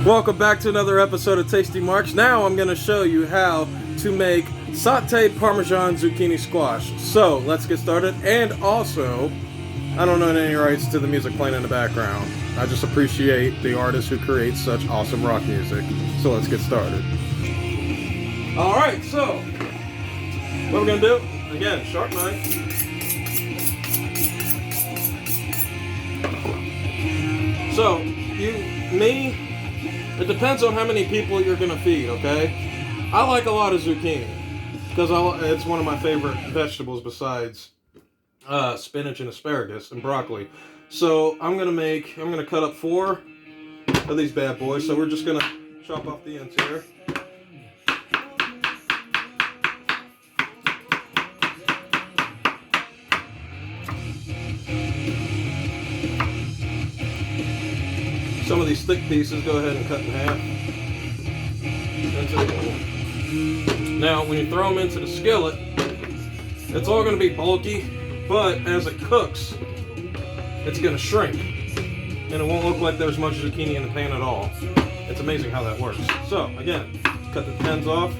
Welcome back to another episode of Tasty Marks. Now I'm going to show you how to make sautéed Parmesan zucchini squash. So let's get started. And also, I don't own any rights to the music playing in the background. I just appreciate the artist who creates such awesome rock music. So let's get started. Alright, so what we're going to do, again, sharp knife. So, it depends on how many people you're going to feed, okay? I like a lot of zucchini because it's one of my favorite vegetables besides spinach and asparagus and broccoli. So I'm going to cut up 4 of these bad boys. So we're just going to chop off the ends here. Some of these thick pieces, go ahead and cut in half. Now, when you throw them into the skillet, it's all going to be bulky, but as it cooks, it's going to shrink. And it won't look like there's much zucchini in the pan at all. It's amazing how that works. So, again, cut the ends off.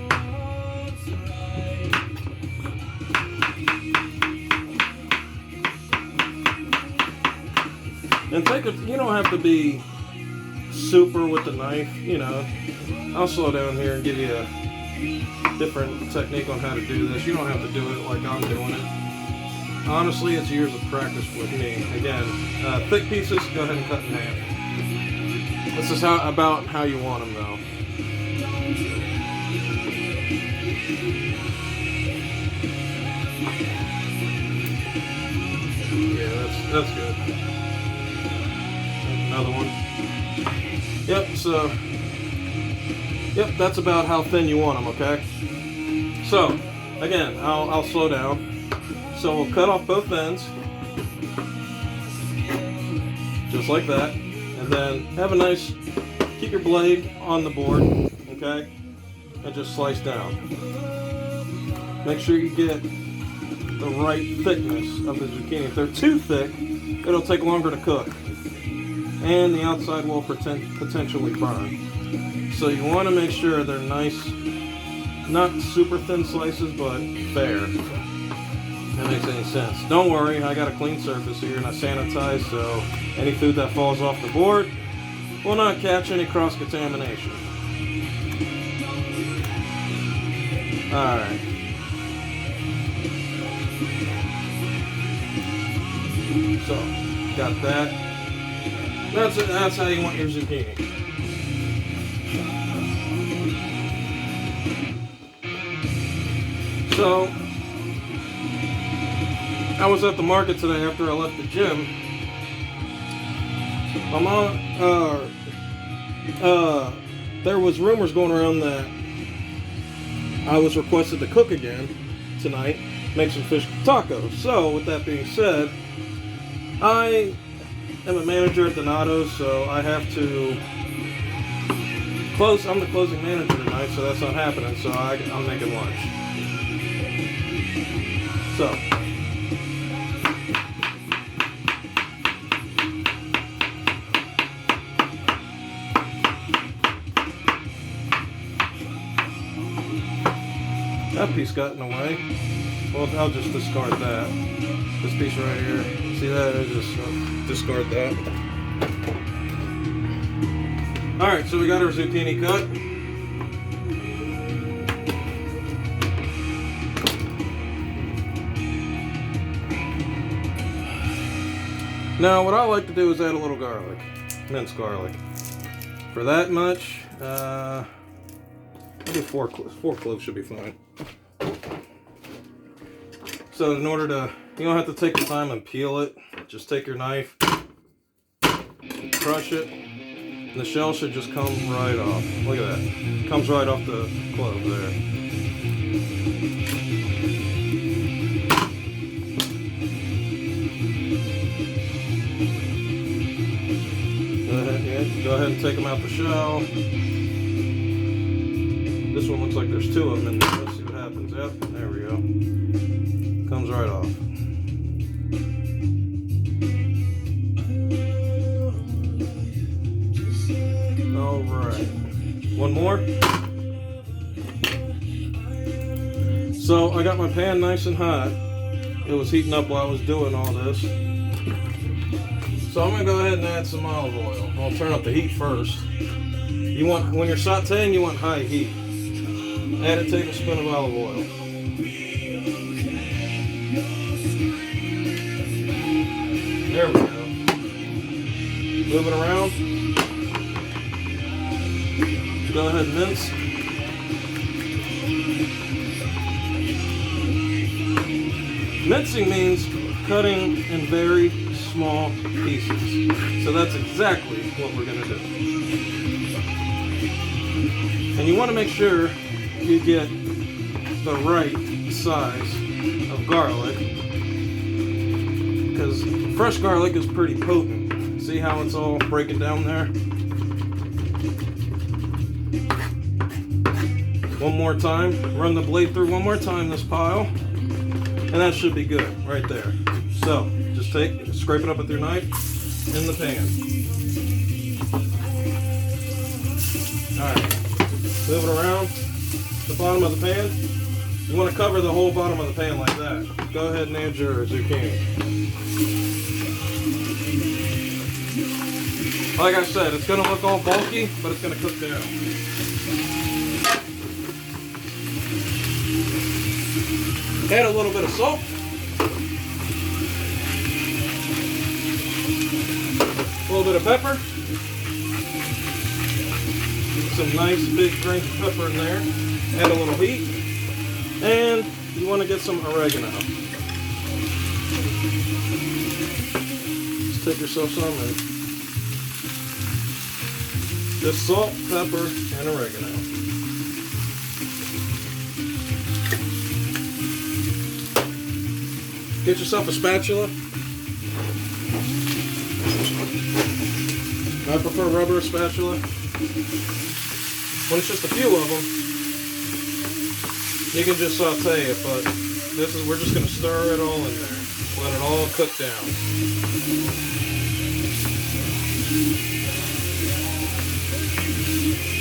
And you don't have to be super with the knife, you know. I'll slow down here and give you a different technique on how to do this. You don't have to do it like I'm doing it. Honestly, it's years of practice with me. Again, thick pieces, go ahead and cut in half. This is about how you want them, though. Yeah, that's good. Another one. Yep, that's about how thin you want them, okay? So, again, I'll slow down. So we'll cut off both ends, just like that, and then keep your blade on the board, okay? And just slice down. Make sure you get the right thickness of the zucchini. If they're too thick, it'll take longer to cook. And the outside will potentially burn. So you want to make sure they're nice, not super thin slices, but fair. If that makes any sense. Don't worry, I got a clean surface here and I sanitize, so any food that falls off the board will not catch any cross-contamination. Alright. So, got that. That's how you want your zucchini. So, I was at the market today after I left the gym. There was rumors going around that I was requested to cook again tonight, make some fish tacos. So, with that being said, I am a manager at Donato's, so I have to close. I'm the closing manager tonight, so that's not happening. So I'm making lunch. So that piece got in the way. Well, I'll just discard that. This piece right here. See that? I just discard that. Alright, so we got our zucchini cut. Now, what I like to do is add a little garlic. Minced garlic. For that much, I'll do 4 cloves. 4 cloves should be fine. So in order to, you don't have to take the time and peel it. Just take your knife, crush it, and the shell should just come right off. Look at that. It comes right off the clove there. Go ahead and take them out the shell. This one looks like there's 2 of them in there. Let's see what happens. Yep, there we go. Comes right off. Alright. Alright. One more. So I got my pan nice and hot. It was heating up while I was doing all this. So I'm gonna go ahead and add some olive oil. I'll turn up the heat first. You want, when you're sauteing, you want high heat. Add a tablespoon of olive oil. There we go. Move it around. Go ahead and mince. Mincing means cutting in very small pieces. So that's exactly what we're going to do. And you want to make sure you get the right size of garlic, because fresh garlic is pretty potent. See how it's all breaking down there? One more time. Run the blade through one more time this pile. And that should be good right there. So, just scrape it up with your knife in the pan. Alright. Move it around the bottom of the pan. You want to cover the whole bottom of the pan like that. Go ahead and add your zucchini. Like I said, it's going to look all bulky, but it's going to cook down. Add a little bit of salt. A little bit of pepper. Some nice big grains of pepper in there. Add a little heat. And you want to get some oregano. Just take yourself some and just salt, pepper, and oregano. Get yourself a spatula. I prefer rubber spatula. When it's just a few of them, you can just saute it, but we're just going to stir it all in there. Let it all cook down.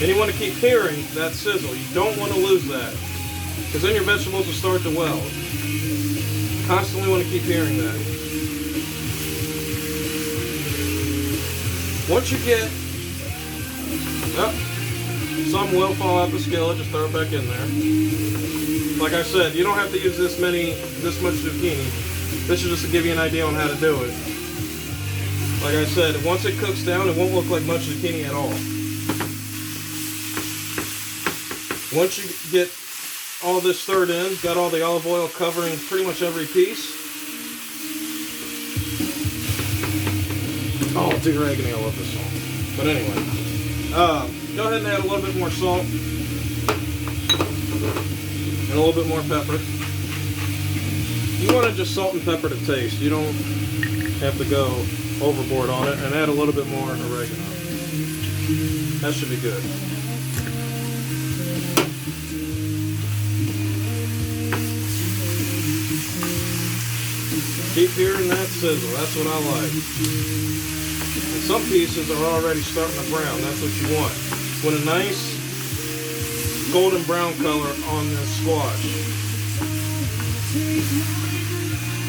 And you want to keep hearing that sizzle. You don't want to lose that, because then your vegetables will start to weld. Constantly want to keep hearing that. Once you get, some will fall out the skillet, just throw it back in there. Like I said, you don't have to use this much zucchini. This is just to give you an idea on how to do it. Like I said, once it cooks down, it won't look like much zucchini at all. Once you get all this stirred in, got all the olive oil covering pretty much every piece. Oh, dear agony, I love this salt. But anyway, go ahead and add a little bit more salt and a little bit more pepper. You want to just salt and pepper to taste. You don't have to go overboard on it. And add a little bit more oregano. That should be good. Keep hearing that sizzle. That's what I like. And some pieces are already starting to brown. That's what you want. Want a nice golden brown color on this squash.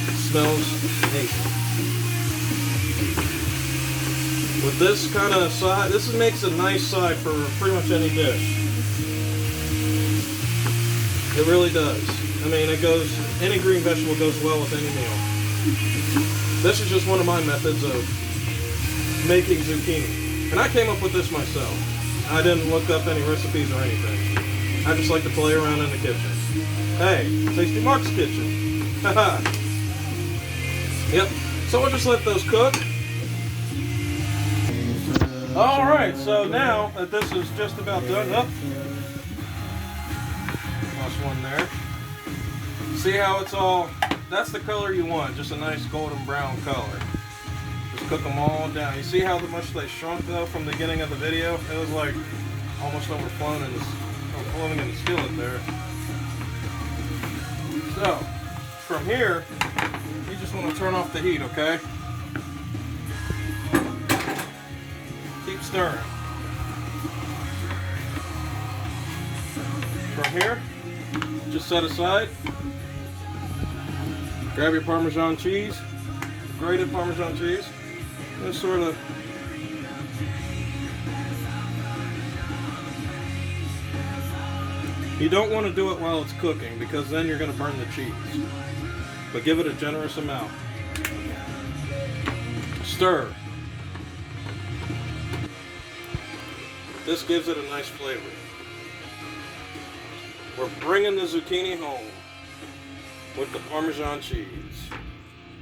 It smells amazing. With this kind of side, this makes a nice side for pretty much any dish. It really does. I mean, any green vegetable goes well with any meal. This is just one of my methods of making zucchini. And I came up with this myself. I didn't look up any recipes or anything. I just like to play around in the kitchen. Hey, Tasty Mark's kitchen. Haha. Yep. So we'll just let those cook. Alright, so now that this is just about done, lost one there. See how it's all, that's the color you want, just a nice golden brown color. Just cook them all down. You see how much they shrunk though from the beginning of the video? It was like almost overflowing in the skillet there. So, from here, you just want to turn off the heat, okay? Keep stirring. here. Just set aside. Grab your Parmesan cheese, grated Parmesan cheese. Just sort of you don't want to do it while it's cooking because then you're going to burn the cheese. But give it a generous amount. Stir. This gives it a nice flavor. We're bringing the zucchini home with the Parmesan cheese.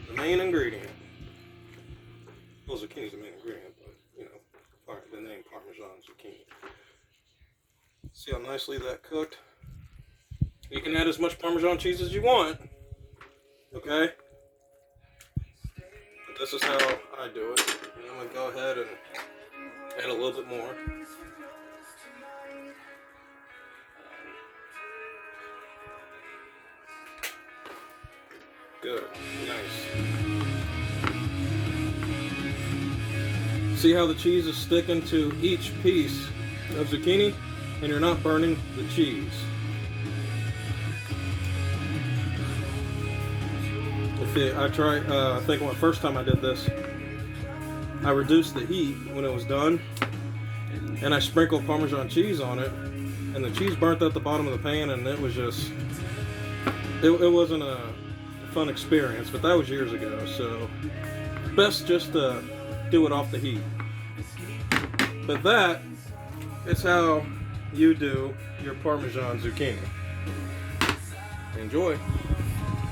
The main ingredient. Well, zucchini is the main ingredient, but you know, the name Parmesan zucchini. See how nicely that cooked? You can add as much Parmesan cheese as you want. Okay? But this is how I do it. And I'm going to go ahead and add a little bit more. Good. Nice. See how the cheese is sticking to each piece of zucchini? And you're not burning the cheese. I think the first time I did this, I reduced the heat when it was done, and I sprinkled Parmesan cheese on it, and the cheese burnt at the bottom of the pan, and it was just, it wasn't a fun experience, but that was years ago, so best just to do it off the heat. But that is how you do your Parmesan zucchini. Enjoy.